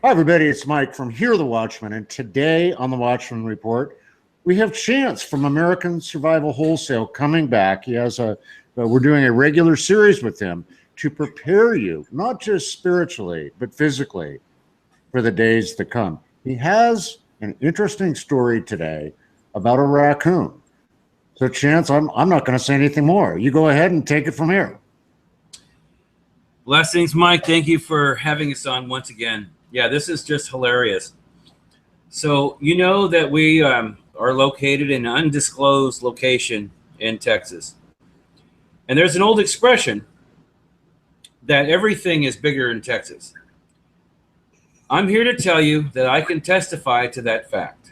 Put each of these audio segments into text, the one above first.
Hi, everybody. It's Mike from Here the Watchman. And today on the Watchman Report, we have Chance from American Survival Wholesale coming back. We're doing a regular series with him to prepare you, not just spiritually, but physically for the days to come. He has an interesting story today about a raccoon. So, Chance, I'm not going to say anything more. You go ahead and take it from here. Blessings, Mike. Thank you for having us on once again. Yeah, this is just hilarious. So you know that we are located in an undisclosed location in Texas. And there's an old expression that everything is bigger in Texas. I'm here to tell you that I can testify to that fact.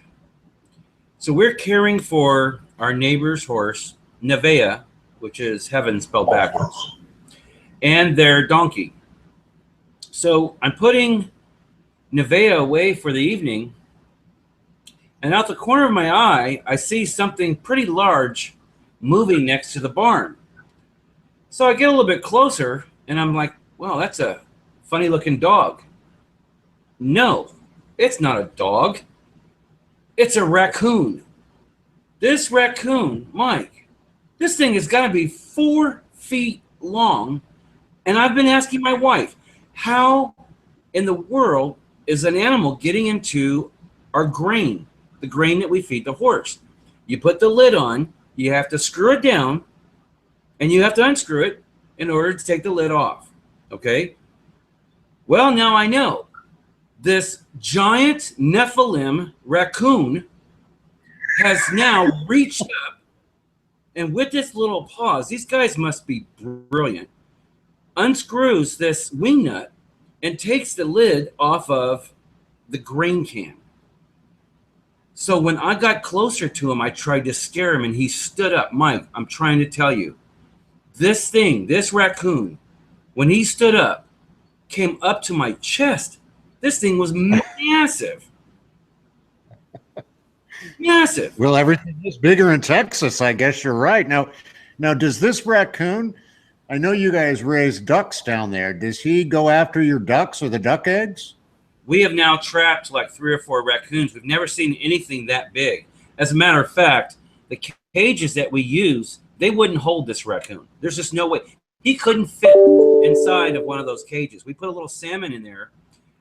So we're caring for our neighbor's horse, Nevaeh, which is heaven spelled backwards, and their donkey. So I'm putting Nevaeh away for the evening, and out the corner of my eye, I see something pretty large moving next to the barn. So I get a little bit closer, and I'm like, well, that's a funny looking dog. No, it's not a dog. It's a raccoon. This raccoon, Mike, this thing has got to be 4 feet long, and I've been asking my wife, how in the world is an animal getting into our grain, the grain that we feed the horse? You put the lid on, you have to screw it down, and you have to unscrew it in order to take the lid off, okay? Well, now I know. This giant Nephilim raccoon has now reached up, and with this little paws, these guys must be brilliant, unscrews this wing nut and takes the lid off of the grain can. So when I got closer to him, I tried to scare him, and he stood up. Mike, I'm trying to tell you, this thing, this raccoon, when he stood up, came up to my chest. This thing was massive. Massive. Well, everything is bigger in Texas. I guess you're right. Now, does this raccoon, I know you guys raise ducks down there. Does he go after your ducks or the duck eggs? We have now trapped like 3 or 4 raccoons. We've never seen anything that big. As a matter of fact, the cages that we use, they wouldn't hold this raccoon. There's just no way. He couldn't fit inside of one of those cages. We put a little salmon in there,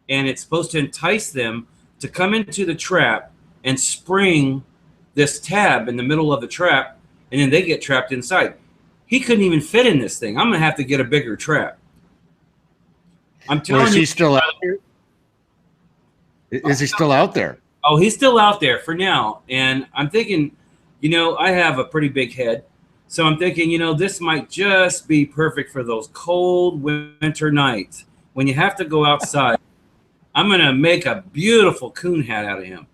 and it's supposed to entice them to come into the trap and spring this tab in the middle of the trap, and then they get trapped inside. He couldn't even fit in this thing. I'm going to have to get a bigger trap. I'm telling you. Is he still out there? Is he still out there? Oh, he's still out there for now. And I'm thinking, I have a pretty big head. So I'm thinking, this might just be perfect for those cold winter nights when you have to go outside. I'm going to make a beautiful coon hat out of him.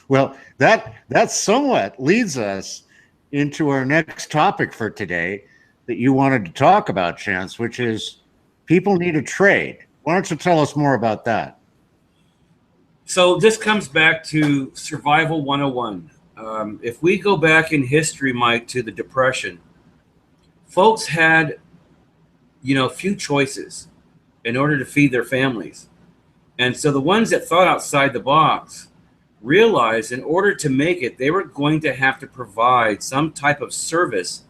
Well, that somewhat leads us into our next topic for today that you wanted to talk about, Chance, which is people need a trade. Why don't you tell us more about that? So this comes back to Survival 101. If we go back in history, Mike, to the Depression, folks had, few choices in order to feed their families. And so the ones that thought outside the box realized in order to make it, they were going to have to provide some type of service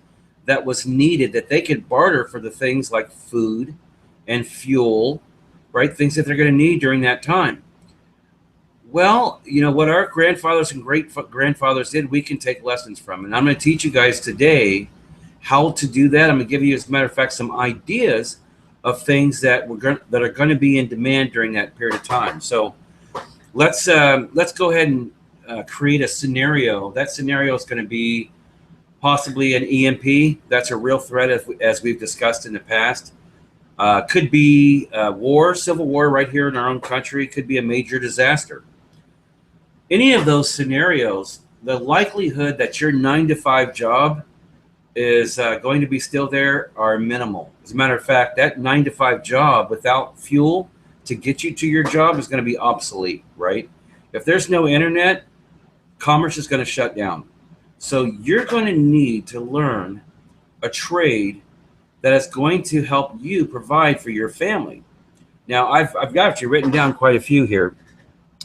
that was needed that they could barter for the things like food and fuel, right? Things that they're going to need during that time. Well, what our grandfathers and great-grandfathers did, we can take lessons from. And I'm going to teach you guys today how to do that. I'm going to give you, as a matter of fact, some ideas of things that are going to be in demand during that period of time. So let's go ahead and create a scenario. That scenario is going to be possibly an EMP. That's a real threat, as we've discussed in the past. Could be war, civil war right here in our own country. Could be a major disaster. Any of those scenarios, the likelihood that your 9-to-5 job is going to be still there are minimal. As a matter of fact, that 9-to-5 job without fuel to get you to your job is going to be obsolete, right? If there's no internet, commerce is going to shut down. So you're going to need to learn a trade that is going to help you provide for your family. Now, I've got you written down quite a few here.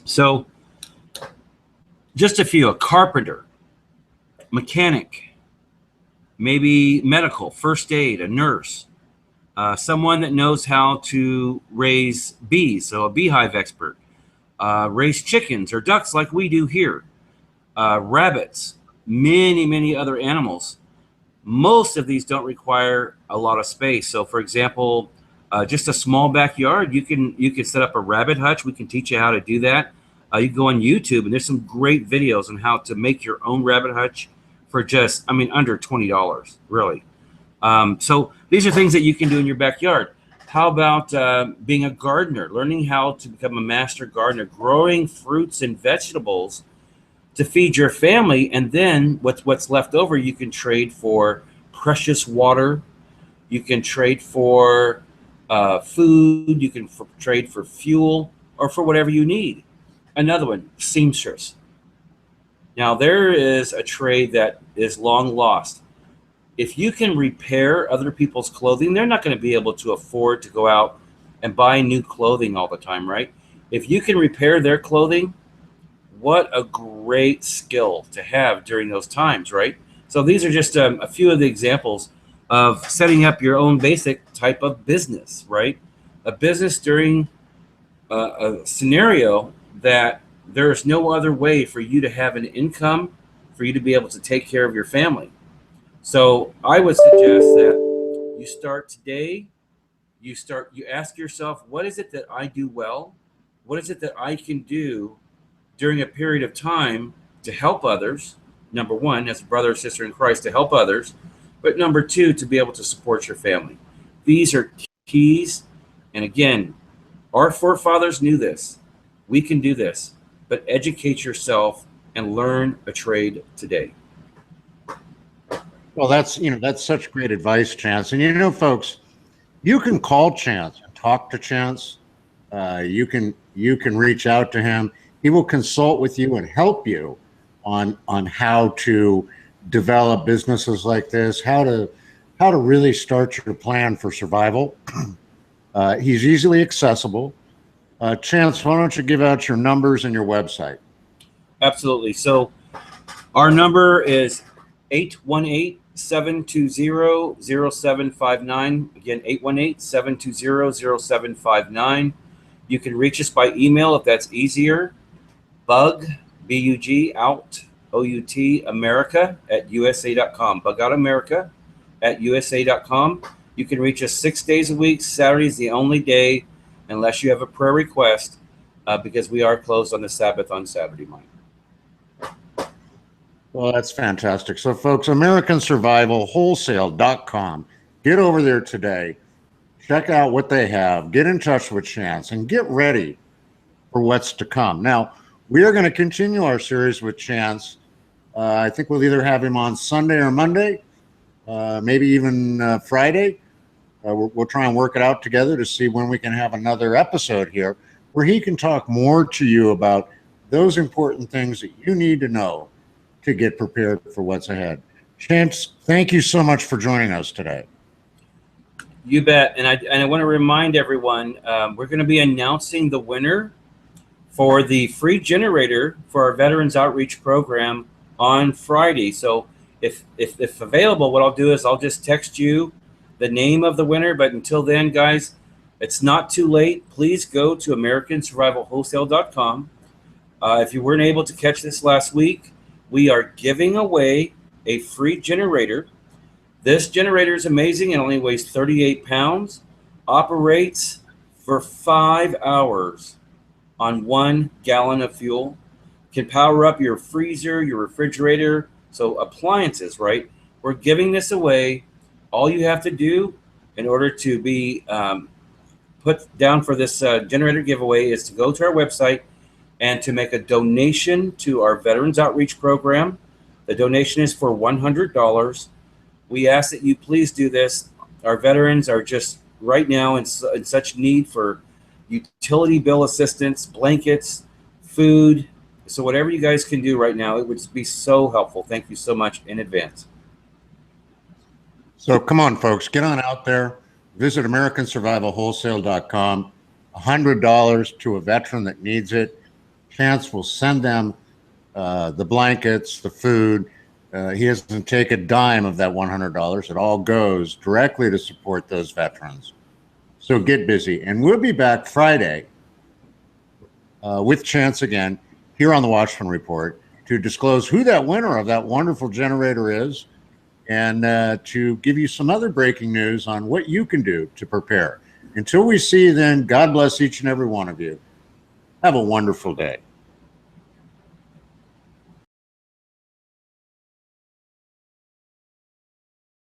So just a few: a carpenter, mechanic, maybe medical, first aid, a nurse, someone that knows how to raise bees, so a beehive expert, raise chickens or ducks like we do here, rabbits, many other animals. Most of these don't require a lot of space. So, for example, just a small backyard, you can set up a rabbit hutch. We can teach you how to do that. You can go on YouTube, and there's some great videos on how to make your own rabbit hutch for just, I mean, under $20, really. So these are things that you can do in your backyard. How about being a gardener, learning how to become a master gardener, growing fruits and vegetables to feed your family, and then what's left over you can trade for precious water, you can trade for food, you can trade for fuel, or for whatever you need. Another one, seamstress. Now there is a trade that is long lost. If you can repair other people's clothing, they're not going to be able to afford to go out and buy new clothing all the time, right? If you can repair their clothing, what a great skill to have during those times, right? So these are just a few of the examples of setting up your own basic type of business, right? A business during a scenario that there is no other way for you to have an income, for you to be able to take care of your family. So I would suggest that you start today. You ask yourself, what is it that I do well? What is it that I can do during a period of time to help others? Number one, as a brother or sister in Christ, to help others. But number two, to be able to support your family. These are keys. And again, our forefathers knew this. We can do this. But educate yourself and learn a trade today. Well, that's such great advice, Chance. And folks, you can call Chance and talk to Chance. You can reach out to him. He will consult with you and help you on how to develop businesses like this, how to really start your plan for survival. He's easily accessible. Chance, why don't you give out your numbers and your website? Absolutely. So our number is 818-720-0759. Again, 818-720-0759. You can reach us by email if that's easier. Bug, B-U-G, out, O-U-T, America at USA.com. Bug out America at USA.com. You can reach us 6 days a week. Saturday is the only day, unless you have a prayer request, because we are closed on the Sabbath on Saturday morning. Well, that's fantastic. So, folks, AmericanSurvivalWholesale.com. Get over there today. Check out what they have. Get in touch with Chance and get ready for what's to come. Now, we are going to continue our series with Chance. I think we'll either have him on Sunday or Monday, maybe even Friday. We'll try and work it out together to see when we can have another episode here where he can talk more to you about those important things that you need to know to get prepared for what's ahead. Chance, thank you so much for joining us today. You bet. And I want to remind everyone, we're going to be announcing the winner for the free generator for our Veterans Outreach Program on Friday. So if available, what I'll do is I'll just text you the name of the winner. But until then, guys, it's not too late. Please go to AmericanSurvivalWholesale.com. If you weren't able to catch this last week, we are giving away a free generator. This generator is amazing. It only weighs 38 pounds, operates for 5 hours on 1 gallon of fuel, can power up your freezer, your refrigerator, so appliances, right? We're giving this away. All you have to do in order to be put down for this generator giveaway is to go to our website and to make a donation to our Veterans Outreach Program. The donation is for $100. We ask that you please do this. Our veterans are just right now in such need for utility bill assistance, blankets, food. So whatever you guys can do right now, it would be so helpful. Thank you so much in advance. So come on, folks, get on out there. Visit AmericanSurvivalWholesale.com. $100 to a veteran that needs it. Chance will send them the blankets, the food. He doesn't take a dime of that $100. It all goes directly to support those veterans. So get busy. And we'll be back Friday with Chance again here on the Watchman Report to disclose who that winner of that wonderful generator is, and to give you some other breaking news on what you can do to prepare. Until we see you then, God bless each and every one of you. Have a wonderful day.